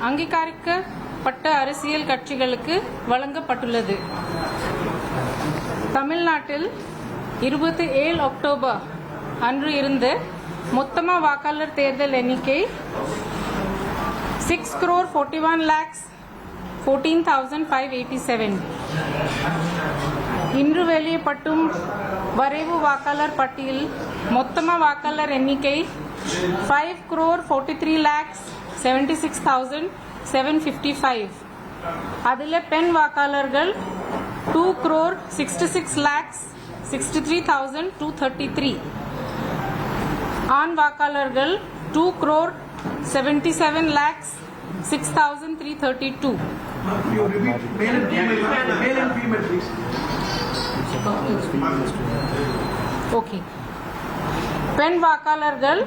அங்கீகரிக்கப்பட்ட அரசியல் கட்சிகளுக்கு வழங்கப்பட்டுள்ளது. தமிழ்நாட்டில் 27 அக்டோபர் அன்று இருந்து மொத்தமா வாக்காளர் தேர்தல் எண்ணிக்கை 6,41,14,587. இன்று வெளியிடப்படும் வரைவு வாக்காளர் பட்டியல் மொத்தமா வாக்காளர் எண்ணிக்கை 5,43,76,755. அதில் பெண் வாக்காளர்கள் 2,66,63,233. ஆண் வாக்காளர்கள் 2,77,06,332. You repeat male and female, please. Okay. பெண் வாக்காளர்கள்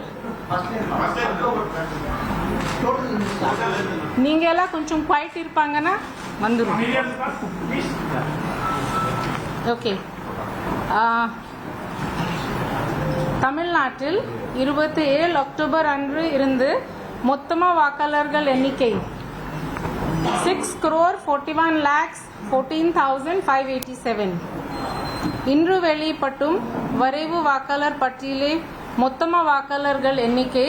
நீங்க எல்லாம் கொஞ்சம் குவைட் இருப்பாங்கன்னா வந்துடும். ஓகே. தமிழ்நாட்டில் 27 அக்டோபர் அன்று இருந்து மொத்தமா வாக்காளர்கள் எண்ணிக்கை 6,41,14,587. இன்று வெளியிடப்படும் வரைவு வாக்காளர் பட்டியலே மொத்தமா வாக்காளர்கள் எண்ணிக்கை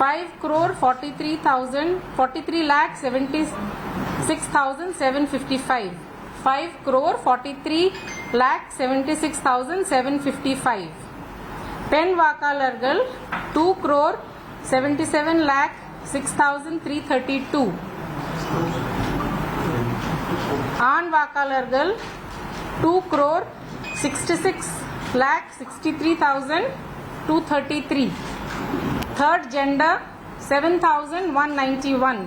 5,43,76,755. 5,43,76,755. பெண் வாக்காளர்கள் 2,77,06,332. ஆண் வாக்காளர்கள் 2,66,63,233. Third gender 7,191.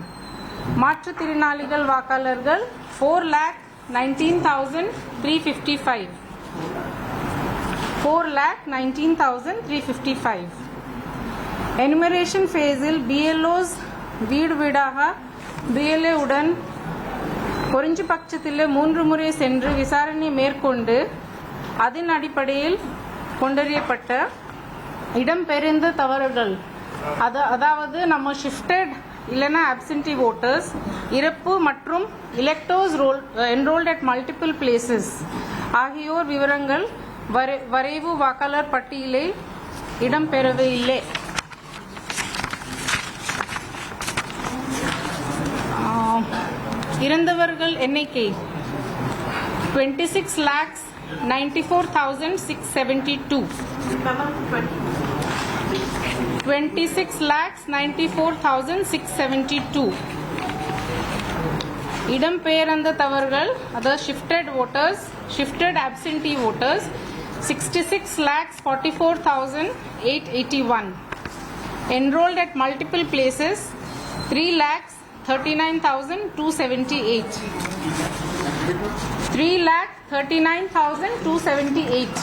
மாற்றுத்திறனாளிகள் வாக்காளர்கள் 4,19,355. 4,19,355. எனுமரேஷன் ஃபேஸில் BLOs வீடு வீடாக BLA உடன் குறைஞ்சபட்சத்தில் 3 முறை சென்று விசாரணை மேற்கொண்டு அதன் அடிப்படையில் கொண்டறியப்பட்ட இடம்பெயர்ந்த தவறுகள், அதாவது நம்ம ஷிஃப்டட் இல்லைன்னா அப்சென்டி ஓட்டர்ஸ், இறப்பு மற்றும் electors enrolled at multiple places ஆகியோர் விவரங்கள் வரைவு வாக்காளர் பட்டியலில் இடம்பெறவே இல்லை. இறந்தவர்கள் எண்ணிக்கை 26,94,672. 26,94,672. இடம்பெயர்ந்தவர்கள் அதாவது shifted voters, shifted absentee voters 66,44,881. enrolled at multiple places 3,39,278. 3,39,278.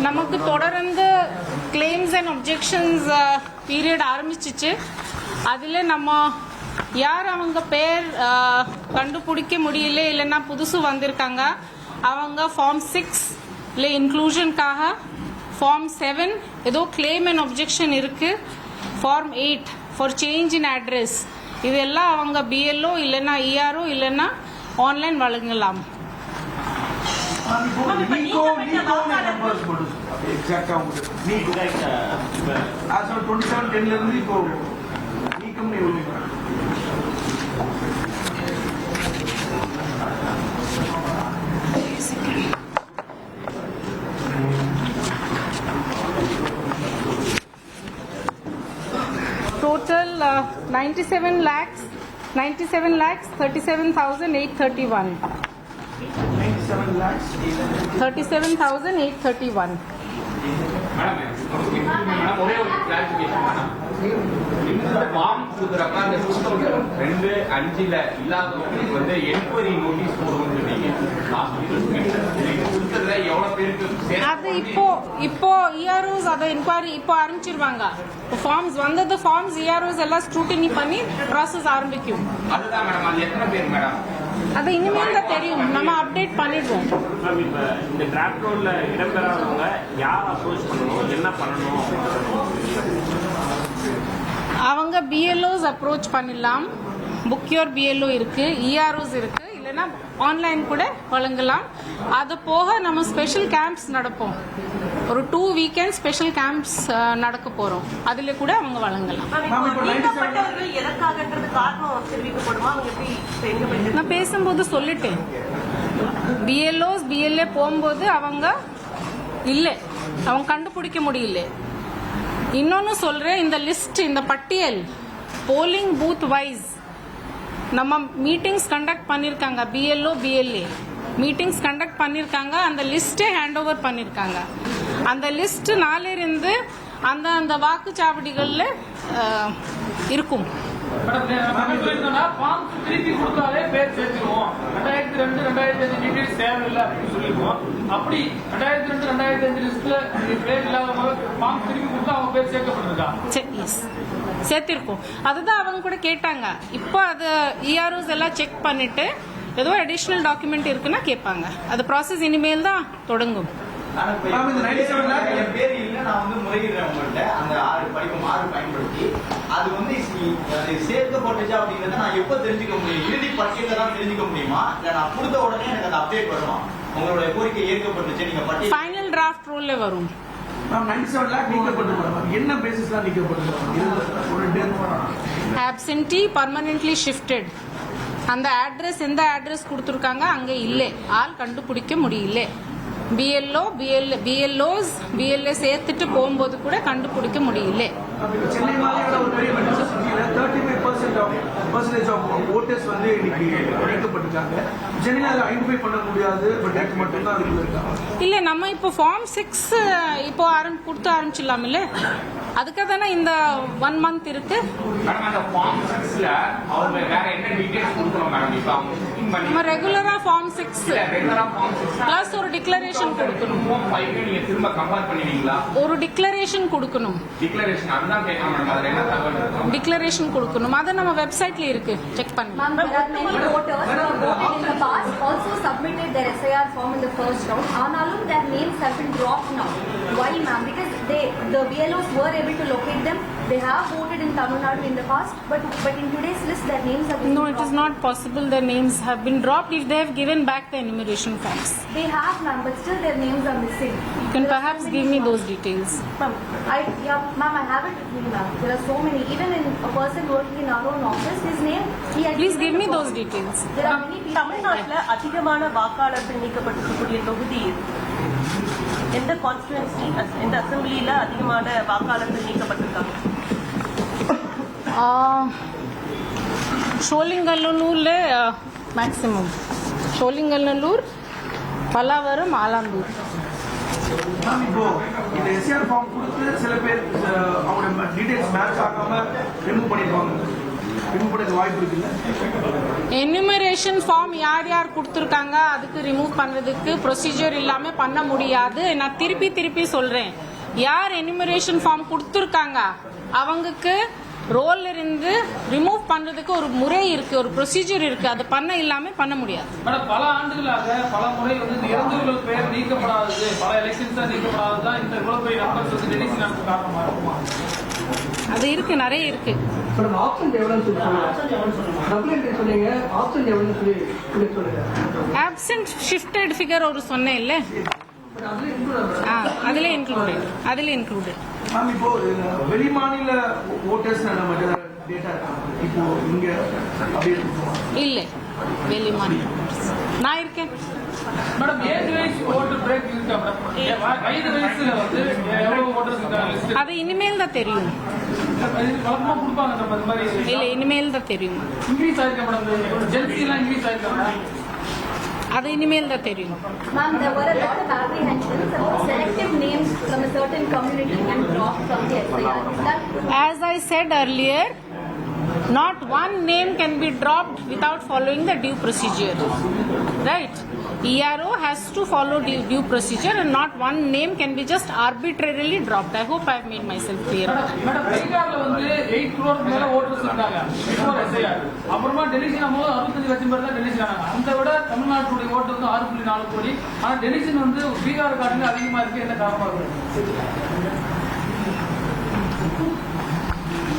நமக்கு தொடர்ந்து கிளைம்ஸ் அண்ட் அப்ஜெக்ஷன்ஸ் பீரியட் ஆரம்பிச்சிச்சு. அதில் நம்ம யார் அவங்க பேர் கண்டுபிடிக்க முடியல இல்லைன்னா புதுசு வந்திருக்காங்க அவங்க ஃபார்ம் 6ல இன்க்ளூஷனுக்காக, ஃபார்ம் 7 ஏதோ கிளைம் அண்ட் அப்ஜெக்ஷன் இருக்கு, form 8 for change in address, இதெல்லாம் அவங்க BLO இல்லைன்னா ERO இல்லைன்னா ஆன்லைன் வழங்கலாம். Total 97,37,37,831. 37,831. ஒரே ஒரு கிளாரிஃபிகேஷன், இந்த ஃபார்ம் கொடுக்குறப்ப அந்த சிஸ்டம் 2-5ல இல்லாதவங்களுக்கு வந்து என்கொயரி நோட்டீஸ் போடுவோம்னு சொன்னீங்க. கொடுத்ததுல எவ்வளவு பேருக்கு அது இப்போ EROs அதை என்கொயரி இப்போ ஆரம்பிச்சிருவாங்க. ஃபார்ம்ஸ் வந்தது, ஃபார்ம்ஸ் EROs எல்லாம் ஸ்க்ரூட்டினி பண்ணி ப்ராசஸ் ஆரம்பிக்கும். அதுதான் மேடம். அது எத்தனை பேர் மேடம்? அது இனிமேல் தான் தெரியும், நம்ம அப்டேட் பண்ணிடுவோம். இந்த டிராஃப்ட் ரோல்ல இடம்பெறாதவங்க யார் அப்ரோச் பண்ணணும், என்ன பண்ணணும்? அவங்க பிஎல்ஓஸ் அப்ரோச் பண்ணலாம். புக் யோர் பிஎல்ஓ இருக்கு, இஆர்ஓஸ் இருக்கு, இல்லைன்னா ஆன்லைன் கூட வழங்கலாம். அது போக நம்ம ஸ்பெஷல் கேம்ப்ஸ் நடப்போம். ஒரு 2 வீக்கெண்ட் ஸ்பெஷல் கேம்ப்ஸ் நடக்க போறோம். அதுல கூட அவங்க வழங்கலாம். நான் பேசும்போது சொல்லிட்டேன், பிஎல்ஓஸ் பிஎல்ஏ போகும்போது அவங்க இல்லை, அவங்க கண்டுபிடிக்க முடியல. இன்னொன்னு சொல்றேன், இந்த லிஸ்ட், இந்த பட்டியல் போலிங் பூத் வைஸ் நம்ம மீட்டிங்ஸ் கண்டக்ட் பண்ணிருக்காங்க. பிஎல்ஓ பிஎல்ஏ மீட்டிங்ஸ் கண்டக்ட் பண்ணிருக்காங்க. அந்த லிஸ்டே ஹேண்ட் ஓவர் பண்ணிருக்காங்க. அந்த லிஸ்ட் நாளிலிருந்து அந்த அந்த வாக்குச்சாவடிகள்ல இருக்கும். திருப்பி கொடுத்தாலே பேர் சேர்த்துக்குவோம். 2002 2005 டீடைல்ஸ் தேவையில்லை அப்படின்னு சொல்லிடுவோம். அப்படி 2002 2005 லிஸ்ட்ல பேர் இல்லாதவங்க ஃபார்ம் திருப்பி கொடுத்தா அவங்க பேர் சேர்க்கப்பட்டிருக்கா? சேர்த்திருக்கோம். அதுதான் அவங்க கூட கேட்டாங்க. இப்போ அது இஆர்ஓஸ் எல்லாம் செக் பண்ணிட்டு ஏதோ அடிஷனல் டாக்குமெண்ட் இருக்குன்னா கேட்பாங்க. அது ப்ராசஸ் இனிமேல் தான் தொடங்கும். என் பேர் இல்லை, நான் வந்து முறையிடுறேன் உங்கள்கிட்ட. அந்த 6 பயன்படுத்தி அது வந்து சேர்க்கப்பட்டுச்சு அப்படிங்கறத நான் எப்ப தெரிஞ்சுக்க முடியும்? இறுதி பட்டியல தான் தெரிஞ்சுக்க முடியுமா, இல்ல நான் கொடுத்த உடனே எனக்கு அந்த அப்டேட் வருமா? உங்களுடைய கோரிக்கை ஏற்கப்பட்டுச்சு, நீங்க பட்டியல் ஃபைனல் டிராஃப்ட் ரூல்ல வரும். 97 lakh நீக்கப்பட்டிருக்காங்க. என்ன பேசிஸ்ல நீக்கப்பட்டிருக்காங்க? ஆப்சென்டி பர்மனன்ட்லி ஷிஃப்டட். அந்த அட்ரஸ் எந்த அட்ரஸ் கொடுத்துருக்காங்க அங்க இல்லை, ஆள் கண்டுபிடிக்க முடியல. பிஎல்ஓ பிஎல்ஓஸ் பிஎல்ஏ சேர்த்துட்டு போகும்போது கூட கண்டுபிடிக்க முடியல. சென்னை மாதிரியான ஒரு பெரிய மெட்ரோ சிட்டியில 35% ஆஃப் ஓட்டர்ஸ் வந்து இன்னைக்கு இணைக்கப்பட்டிருக்காங்க. சென்னையில ஐடென்டிஃபை பண்ண முடியாது, பட் டேட் மட்டும் தான் அதுக்குள்ள இருக்காங்க. இல்ல, நம்ம இப்போ ஃபார்ம் 6 இப்போ கொடுத்து ஆரம்பிச்சிடலாம் இல்ல? அதுக்காக தானே இந்த 1 month இருக்கு. மேடம் அந்த ஃபார்ம் 6ல அவங்க வேற என்ன டீடைல்ஸ் கொடுக்கணும் மேடம்? இப்போ அவங்க புக்கிங் பண்ணி நம்ம ரெகுலரா ஃபார்ம் 6 ரெகுலரா ஃபார்ம் 6 பிளஸ் ஒரு டிக்ளரேஷன் கொடுக்கணும். ஃபார்ம் 5 நீங்க திரும்ப கம்பேர் பண்ணுவீங்களா? ஒரு டிக்ளரேஷன் கொடுக்கணும். டிக்ளரேஷன் அதுதான் கேட்கணும் மேடம். அதுல என்ன தகவல் இருக்கு? டிக்ளரேஷன் கொடுக்கணும். அது நம்ம வெப்சைட்ல இருக்கு, செக் பண்ணுங்க. Ma'am, there are many voters who have voted in the past also submitted their SIR form in the first round. Aanalum their names have been dropped now. Why, ma'am? Because the BLOs were able to locate them. They have voted in Tamil Nadu in the past, but in today's list their names have been No, dropped. it is not possible their names have been dropped if they have given back the enumeration forms. They have, ma'am, but still their names are missing. You can perhaps give me those details. Ma'am, ma'am, I have it with me, ma'am. There are so many. Even in a person working in our own office, his name, he has Please given give me the those form. details. There are many people. தமிழ்நாட்டுல அதிகமான வாக்காளர்கள் நீக்கப்பட்டிருக்கக்கூடிய தொகுதி எந்த constituency, எந்த அசெம்பிளியில அதிகமான வாக்காளர்கள் நீக்கப்பட்டிருக்காங்க? சோழிங்கநல்லூர்ல maximum, Sholinganallur, Pallavaram, ஆலாந்தூர். இப்போ இந்த எஸ்ஆர் ஃபார்ம் கொடுத்து சில பேர் அவங்களோட டீடைல்ஸ் மேட்ச் ஆகாம ரிமூவ் பண்ணிருப்பாங்க. ரிமூவ் பண்ண வாய்ப்பு இருக்குல்ல? எனுமரேஷன் ஃபார்ம் யார் யார் கொடுத்துருக்காங்க அதுக்கு ரிமூவ் பண்றதுக்கு ப்ரொசீஜர் இல்லாம பண்ண முடியாது. நான் திருப்பி சொல்றேன், யார் எனுமரேஷன் ஃபார்ம் கொடுத்துருக்காங்க அவங்களுக்கு ரோல்ல இருந்து ரிமூவ் பண்றதுக்கு ஒரு முறை இருக்கு, ஒரு ப்ரொசீஜர் இருக்கு. அது இல்லாம பண்ண முடியாது. மேடம், பல ஆண்டுகளாக பல முறை வந்து இந்த இறந்தவர்கள் பெயர் நீக்கப்படாதது, பல எலெக்ஷன்ஸ் நீக்கப்படாததுதான் இந்த இவ்வளவு பெரிய நம்பர்ஸ் வந்து டெலிஷன் நடக்க காரணமா இருக்குமா? அது இருக்கு, நிறைய இருக்கு. மேடம், ஆப்ஷன் எவ்வளவு சொன்னீங்க, ஆப்ஷன் எவ்வளவு சொல்லுங்க. ஆப்சென்ட் ஷிஃப்டட் ஃபிகர் ஒரு சொன்னேன் இல்ல, அதுல இன்க்ளூடட். மேம், இப்போ வெளிமாநில ஓட்டர்ஸ் நம்ம டேட்டா இப்போ இங்க அப்படியே இல்ல, வெளி மாநிலம் நான் இருக்கேன். Madam, age wise voter break இருக்கா மேடம்? வயது வயசுல வந்து எவ்வளவு ஓட்டர்ஸ் இருக்காங்க? அது இனிமேல் தான் தெரியும். வழக்கமா கொடுப்பாங்க நம்ம இந்த மாதிரி. இல்ல, இனிமேல் தான் தெரியும். இன்க்ரீஸ் ஆயிருக்க மேடம், ஜென்சி எல்லாம் இன்க்ரீஸ் ஆயிருக்க மேடம். அது இனிமேல் தான் தெரியும். Ma'am, there were a lot of apprehensions about selective names from a certain community and dropped from the SIR. As I said earlier, not one name can be dropped without following the due procedure. Right? ERO has to follow due procedure and not one name can be just arbitrarily dropped. I hope I have made myself clear. Madam, பீகார்ல வந்து 8 crore மேல voters இருந்தாங்க before SIR. அப்புறமா deletion ஆகும்போது 65 லட்சம் பேர் தான் deletion ஆனாங்க. அந்த விட தமிழ்நாட்டுடைய ஓட்டு வந்து 6.4 கோடி. ஆனா டெலிஷன் வந்து பீகார் காட்டிலும் அதிகமா இருக்கு. என்ன காரணமா இருக்கு?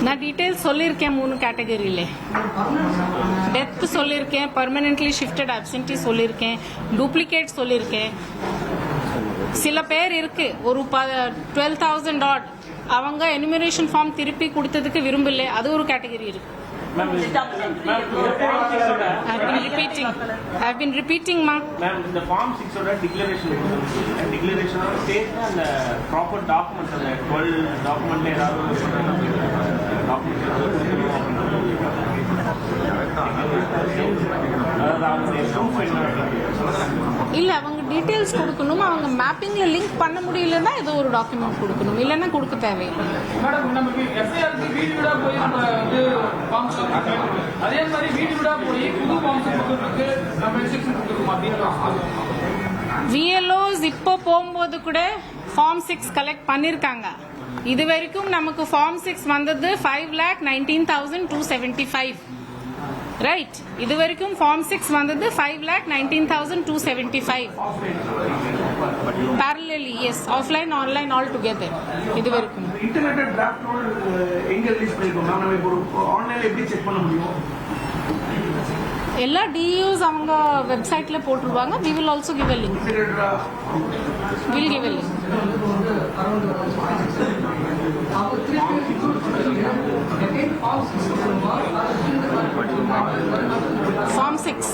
நான் டீட்டெயில்ஸ் சொல்லியிருக்கேன் 3 கேட்டகரியிலே. டெத் சொல்லியிருக்கேன், பர்மனென்ட்லி ஷிஃப்டட் அப்சென்டி சொல்லியிருக்கேன், டூப்ளிகேட் சொல்லியிருக்கேன். சில பேர் இருக்கு ஒரு 12,000 ஆட் அவங்க எனுமரேஷன் ஃபார்ம் திருப்பி கொடுத்ததுக்கு விரும்பல, அது ஒரு கேட்டகரி இருக்கு. Double entry I've been repeating ma. Ma'am, the Form 6 oda declaration state and proper documents and 12 document le இல்ல அவங்க டீடைல்ஸ் கொடுக்கணும், அவங்க மேப்பிங்ல லிங்க் பண்ண முடியலன்னா ஏதோ ஒரு டாக்குமெண்ட் கொடுக்கணும், இல்லைன்னா கொடுக்க தேவையில்லை. மேடம் நமக்கு எஸ்ஐஆருக்கு வீடு வீடா போய் நம்ம வந்து ஃபார்ம்ஸ் அதே மாதிரி வீடு வீடா போய் புது ஃபார்ம்ஸ் கொடுக்கறதுக்கு நம்ம இன்ஸ்ட்ரக்ஷன் கொடுக்கணுமா அப்படின்னு விஎல்ஓஸ் இப்போ போகும்போது கூட ஃபார்ம் 6 கலெக்ட் பண்ணிருக்காங்க. இது வரைக்கும் நமக்கு ஃபார்ம் 6 வந்தது 5,19,275 ரைட். இது வரைக்கும் ஃபார்ம் 6 வந்தது 5,19,275 parallelly. Yes, offline online all together. இது வரைக்கும் இன்டர்நெட் டிராஃப்ட் நோட் எங்க ரிலீஸ் பண்ணிருக்கோம் மேம்? நம்ம இப்போ ஆன்லைன்ல எப்படி செக் பண்ண முடியும்? எல்லா டியூஸ் அவங்க வெப்சைட்ல போட்டுருவாங்க. we will also give a link. We'll give a link. Form 6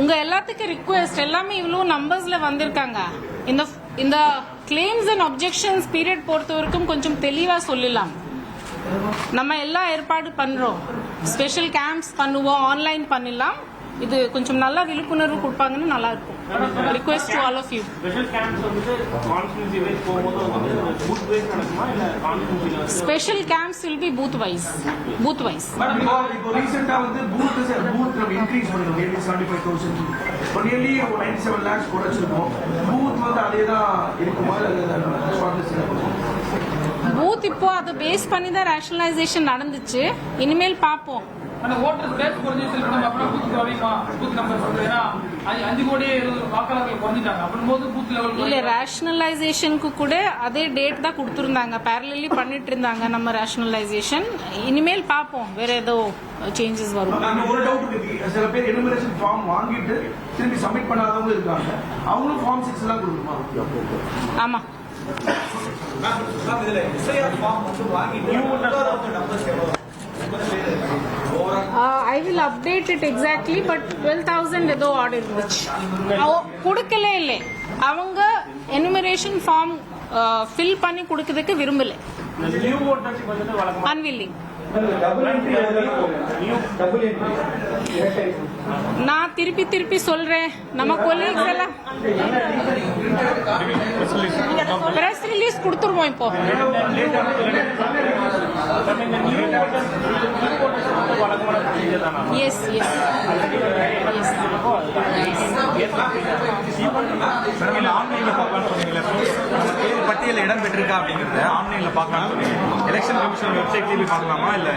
உங்க எல்லாத்துக்கும் ரிக்வெஸ்ட், எல்லாமே இவ்வளோ நம்பர்ஸ்ல வந்திருக்காங்க. இந்த கிளைம்ஸ் அண்ட் அப்ஜெக்ஷன்ஸ் பீரியட் பொறுத்த வரைக்கும் கொஞ்சம் தெளிவா சொல்லலாம். நம்ம எல்லாம் ஏற்பாடு பண்றோம், ஸ்பெஷல் கேம்ப்ஸ் பண்ணுவோம், ஆன்லைன் பண்ணலாம். இது கொஞ்சம் நல்லா விழிப்புணர்வு கொடுப்பாங்கன்னு நல்லா இருக்கும். Request to all of you. Special camps வந்து கான்ஸ்டிட்யூன்சி வைஸ் போகும்போது வந்து பூத் வைஸ் நடக்குமா இல்ல கான்ஸ்டிட்யூன்சில? Special camps will be booth wise. இப்போ ரீசெண்டா வந்து பூத் நம்ம இன்க்ரீஸ் பண்ணிருக்கோம். nearly 75,000 for nearly 97 lakhs குறைச்சிருக்கோம். Booth வந்து அதே தான் இருக்குமா இல்ல பூத் இப்போ அதை பேஸ் பண்ணி தான் ரேஷனலைசேஷன் நடந்துச்சு. இனிமேல் பார்ப்போம். அந்த ஓட்டர்ஸ் பேஸ் குறைஞ்சி நம்ம அப்புறம் பூத் குறையுமா? பூத் நம்பர் சொல்றேன்னா 5 கோடி 70 வாக்காளர்கள் குறைஞ்சிட்டாங்க. அப்படிங்கும்போது பூத் லெவல் இல்ல ரேஷனலைசேஷனுக்கு கூட அதே டேட் தான் கொடுத்துருந்தாங்க, பேரலி பண்ணிட்டு இருந்தாங்க நம்ம ரேஷனலைசேஷன். இனிமேல் பார்ப்போம் வேற ஏதோ சேஞ்சஸ் வரும். ஒரு டவுட் இருக்கு, சில பேர் எனுமரேஷன் ஃபார்ம் வாங்கிட்டு திரும்பி சப்மிட் பண்ணாதவங்க இருக்காங்க, அவங்களும் ஃபார்ம் 6 எல்லாம் கொடுக்கணுமா? ஆமா. இதுல எஸ்ஐஆர் ஃபார்ம் வந்து வாங்கிட்டு நம்பர்ஸ் எவ்வளவு? I will update it exactly, but 12,000 ஏதோ ஆர்டர் இருந்துச்சு. கொடுக்கல இல்லை, அவங்க எனுமரேஷன் ஃபார்ம் ஃபில் பண்ணி கொடுக்கறதுக்கு விரும்பல. நியூ ஓட்டர்ஸ் வந்து வழக்கமா அன்வில்லிங். நான் திருப்பி சொல்றேன், நம்ம கொலீக்ஸ் எல்லாம் பிரஸ் ரிலீஸ் கொடுத்துருவோம் இப்போ. எஸ் பட்டியல இடம் பெற்றிருக்கா அப்படிங்கறத ஆன்லைன்ல பார்க்கலாம். எலெக்ஷன் கமிஷன் வெப்சைட்ல போய் பார்க்கலாமா இல்ல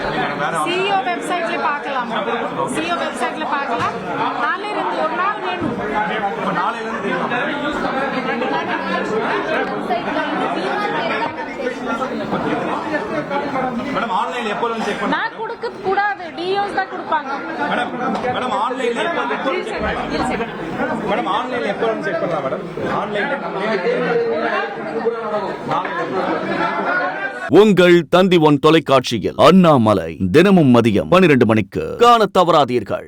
வேற சிஓ வெப்சைட்ல பார்க்கலாம். நாளைல இருந்து ஒரு நாள் வேணும். நாளையில இருந்து மேடம் ஆன்லைன்ல எப்போ வந்து செக் பண்ணலாம்? நான் கொடுக்க கூடாது, டிஓஸ் தான் கொடுப்பாங்க. மேடம் ஆன்லைன்ல எப்போ மேடம் ஆன்லைன்ல எப்போ வந்து செக் பண்ணலாம் மேடம்? ஆன்லைன்ல உங்கள் தந்தி ஒன் தொலைக்காட்சியில் அண்ணாமலை தினமும் மதியம் 12 மணிக்கு காண தவறாதீர்கள்.